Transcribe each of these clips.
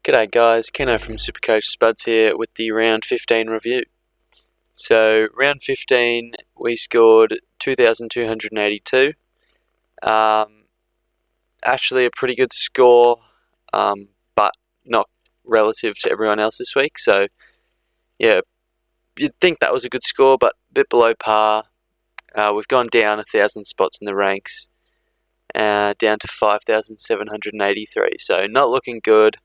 G'day guys, Keno from Supercoach Spuds here with the round 15 review. So round 15 we scored 2,282. Actually a pretty good score, but not relative to everyone else this week. So yeah, you'd think that was a good score, but a bit below par. We've gone down 1,000 spots in the ranks, down to 5,783. So not looking good.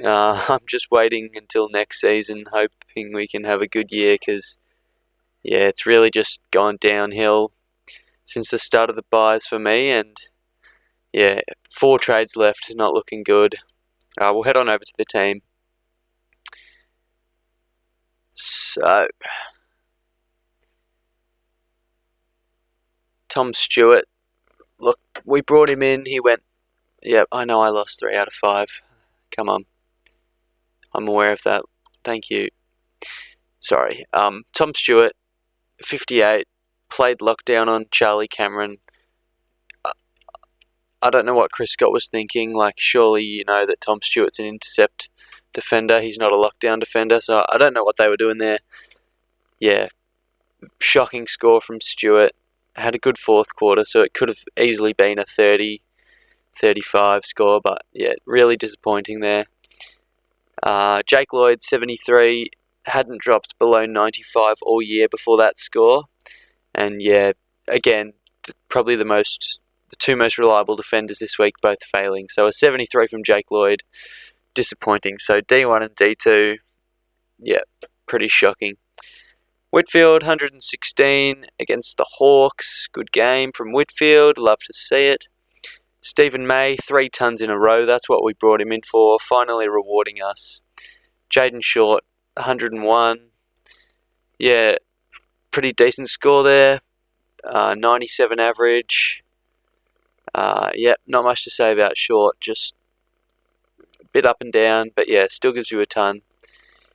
I'm just waiting until next season, hoping we can have a good year because, it's really just gone downhill since the start of the buys for me. And, 4 trades left, not looking good. We'll head on over to the team. So, Tom Stewart, look, we brought him in, he went, I know I lost 3 out of 5. Come on. I'm aware of that. Thank you. Sorry. Tom Stewart, 58, played lockdown on Charlie Cameron. I don't know what Chris Scott was thinking. Like, surely you know that Tom Stewart's an intercept defender. He's not a lockdown defender. So I don't know what they were doing there. Yeah, shocking score from Stewart. Had a good fourth quarter, so it could have easily been a 30, 35 score. But, really disappointing there. Jake Lloyd, 73, hadn't dropped below 95 all year before that score. And, again, probably the 2 most reliable defenders this week, both failing. So a 73 from Jake Lloyd, disappointing. So D1 and D2, pretty shocking. Whitfield, 116 against the Hawks. Good game from Whitfield, love to see it. Stephen May, 3 tons in a row. That's what we brought him in for, finally rewarding us. Jaden Short, 101. Pretty decent score there. 97 average. Not much to say about Short. Just a bit up and down, but still gives you a ton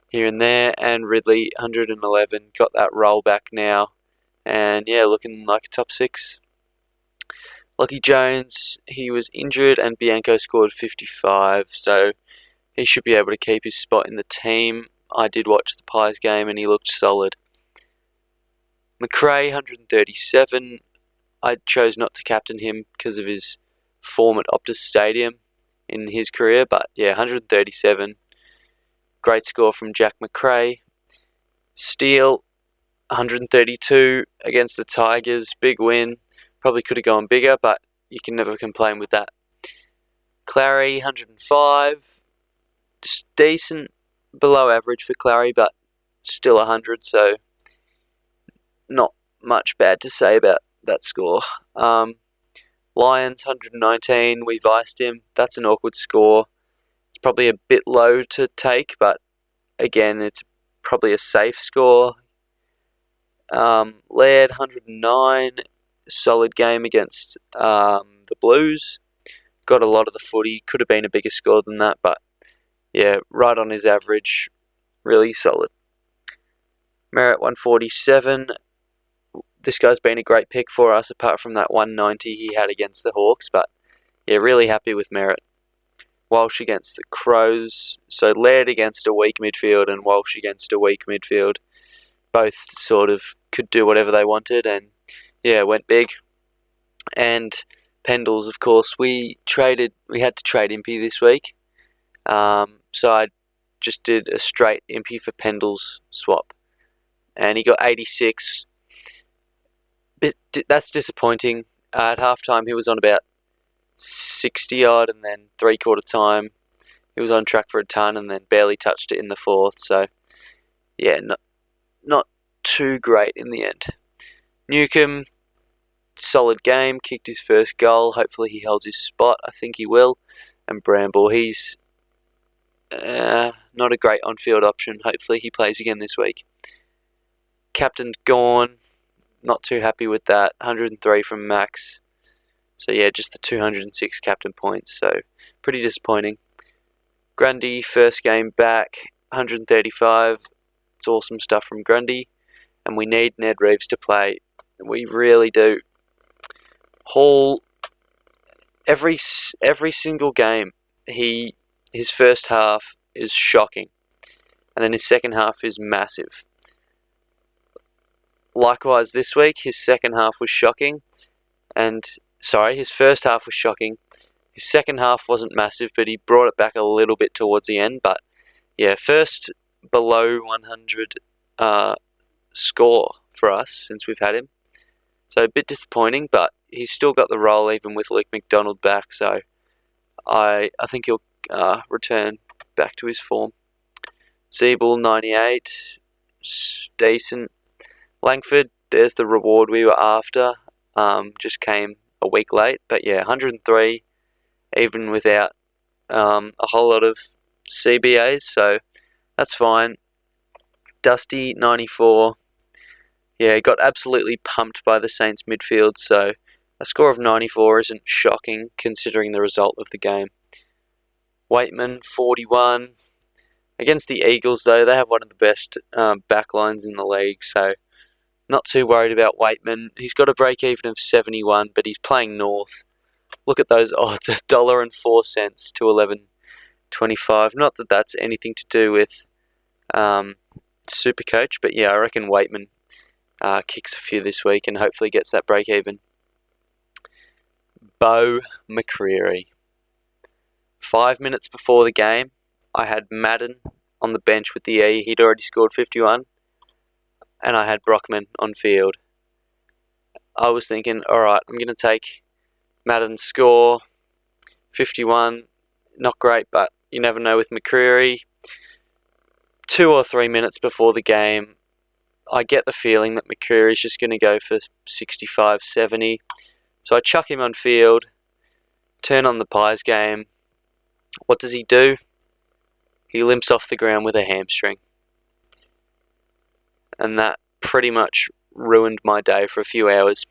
here and there. And Ridley, 111. Got that roll back now. And looking like a top 6. Lockie Jones, he was injured, and Bianco scored 55, so he should be able to keep his spot in the team. I did watch the Pies game and he looked solid. McRae, 137. I chose not to captain him because of his form at Optus Stadium in his career, but 137. Great score from Jack McRae. Steele, 132 against the Tigers. Big win. Probably could have gone bigger, but you can never complain with that. Clary, 105. Just decent, below average for Clary, but still 100, so not much bad to say about that score. Lions, 119. We've iced him. That's an awkward score. It's probably a bit low to take, but again, it's probably a safe score. Laird, 109. Solid game against the Blues. Got a lot of the footy. Could have been a bigger score than that, but right on his average. Really solid. Merritt, 147. This guy's been a great pick for us, apart from that 190 he had against the Hawks, but really happy with Merritt. Walsh against the Crows. So Laird against a weak midfield and Walsh against a weak midfield. Both sort of could do whatever they wanted, and went big. And Pendles, of course, we had to trade Impey this week. So I just did a straight Impey for Pendles swap. And he got 86. That's disappointing. At halftime, he was on about 60 odd, and then 3/4 time, he was on track for a ton, and then barely touched it in the fourth. So, not too great in the end. Newcomb, solid game, kicked his first goal. Hopefully he holds his spot. I think he will. And Bramble, he's not a great on-field option. Hopefully he plays again this week. Captain Gawn, not too happy with that. 103 from Max. So just the 206 captain points. So pretty disappointing. Grundy, first game back, 135. It's awesome stuff from Grundy. And we need Ned Reeves to play. We really do. Hall, every single game, he his first half is shocking, and then his second half is massive. Likewise, this week, his second half was shocking, his first half was shocking. His second half wasn't massive, but he brought it back a little bit towards the end. But yeah, first below 100 score for us since we've had him. So a bit disappointing, but he's still got the role even with Luke McDonald back. So I think he'll return back to his form. Zeeble 98, decent. Langford, there's the reward we were after. Just came a week late, but yeah, 103, even without a whole lot of CBAs, so that's fine. Dusty 94, yeah, he got absolutely pumped by the Saints midfield, so a score of 94 isn't shocking considering the result of the game. Waitman 41. Against the Eagles, though, they have one of the best backlines in the league, so not too worried about Waitman. He's got a break-even of 71, but he's playing North. Look at those odds, $1.04 to 11.25. Not that that's anything to do with Supercoach, but yeah, I reckon Waitman kicks a few this week and hopefully gets that break-even. Beau McCreary. 5 minutes before the game, I had Madden on the bench with the E. He'd already scored 51. And I had Brockman on field. I was thinking, alright, I'm going to take Madden's score, 51. Not great, but you never know with McCreary. 2 or 3 minutes before the game, I get the feeling that McCreary's just going to go for 65, 70. So I chuck him on field, turn on the Pies game. What does he do? He limps off the ground with a hamstring. And that pretty much ruined my day for a few hours.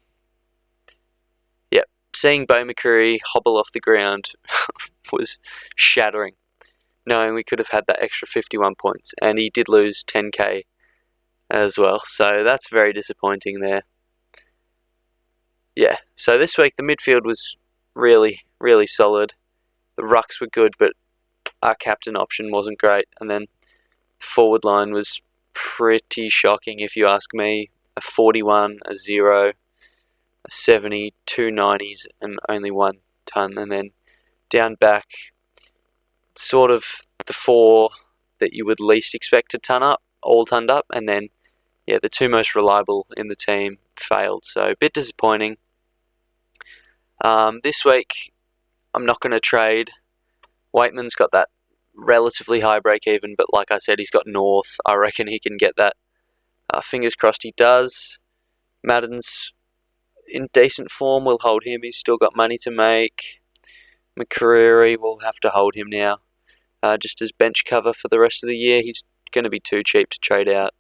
Yep, seeing Beau McCreary hobble off the ground was shattering, knowing we could have had that extra 51 points. And he did lose 10k as well, so that's very disappointing there. Yeah, so this week the midfield was really, really solid. The rucks were good, but our captain option wasn't great. And then the forward line was pretty shocking, if you ask me. A 41, a 0, a 70, 2 90s, and only 1 ton. And then down back, sort of the 4 that you would least expect to ton up, all tonned up. And then, yeah, the 2 most reliable in the team failed. So a bit disappointing. This week, I'm not going to trade. Waitman's got that relatively high break even, but like I said, he's got North. I reckon he can get that. Fingers crossed he does. Madden's in decent form. We'll hold him. He's still got money to make. McCreary, we'll have to hold him now. Just as bench cover for the rest of the year. He's going to be too cheap to trade out.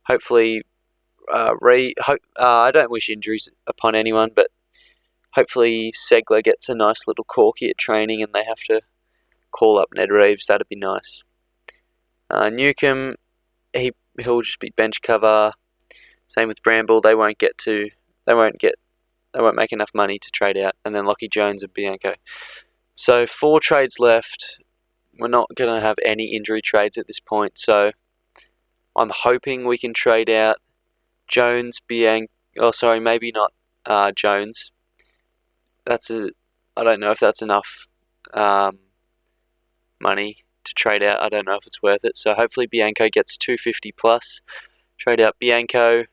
Hopefully, I don't wish injuries upon anyone, but hopefully Segler gets a nice little corky at training and they have to call up Ned Reeves. That'd be nice. Newcomb, he'll just be bench cover. Same with Bramble. They won't make enough money to trade out. And then Lockie Jones and Bianco. So 4 trades left. We're not going to have any injury trades at this point. So I'm hoping we can trade out Jones, Bianco. Oh, sorry, maybe not Jones. I don't know if that's enough money to trade out. I don't know if it's worth it. So hopefully Bianco gets 250 plus. Trade out Bianco,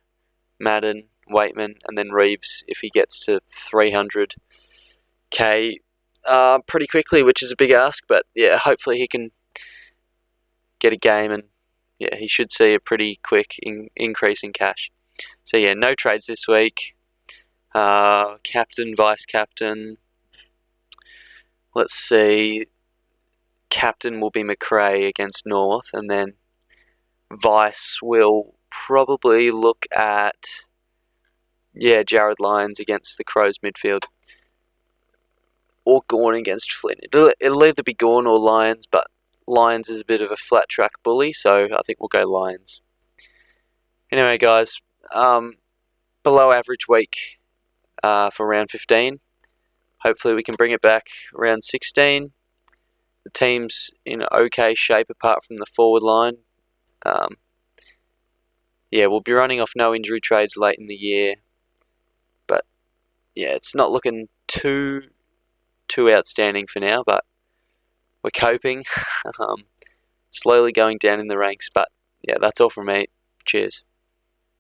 Madden, Waitman, and then Reeves if he gets to 300k pretty quickly, which is a big ask. But yeah, hopefully he can get a game, and yeah, he should see a pretty quick increase in cash. So yeah, no trades this week. Captain, vice captain. Let's see. Captain will be McRae against North, and then vice will probably look at Jared Lyons against the Crows midfield, or Gawn against Flynn. It'll either be Gawn or Lyons, but Lyons is a bit of a flat track bully, so I think we'll go Lyons. Anyway, guys, below average week for round 15. Hopefully we can bring it back around 16. the team's in okay shape apart from the forward line. Yeah, we'll be running off no injury trades late in the year, but yeah, it's not looking too outstanding for now. But we're coping, slowly going down in the ranks. But yeah, that's all from me. Cheers.